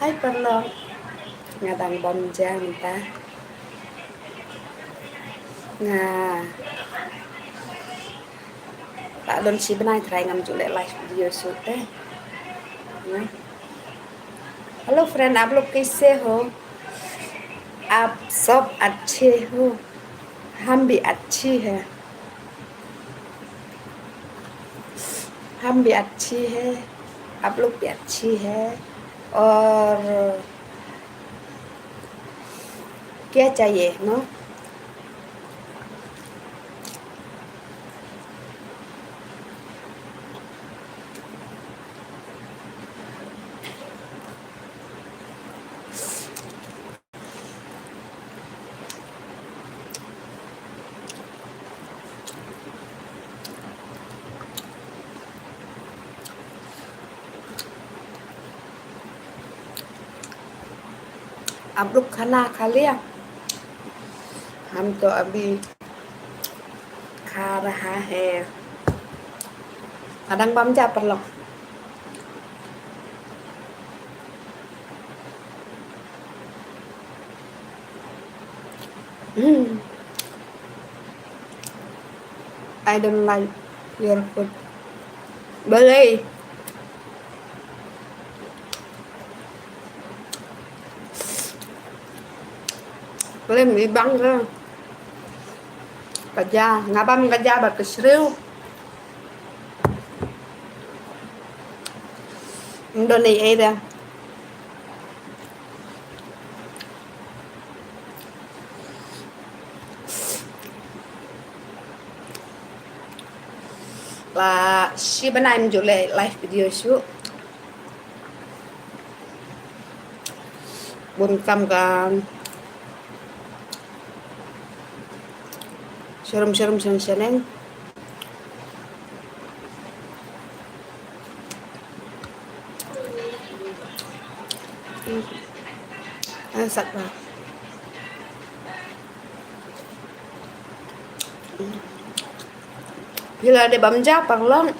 Hai Pohlong, ngadang bamja mynta. Nga, tak don si benai try ngam julek live video shoot eh. Hello friend, आप लोग कैसे हो? आप सब अच्छे हो? हम भी अच्छी है, हम भी अच्छी है, आप लोग भी अच्छी है। और क्या चाहिए नो? आप लोग खाना खा लिया? हम तो अभी खा रहा है। Kadang bamja Pohlong. I don't like your food. Boleh. Boleh mì băng cơ. Kerja, ngabam kerja berkesriu. Indonesia. Là si bên này mình chủ lệ live video shoot. Buồn cầm cả serum-serum sen-senen. Sạch vào. Gila ada bamja Pohlong.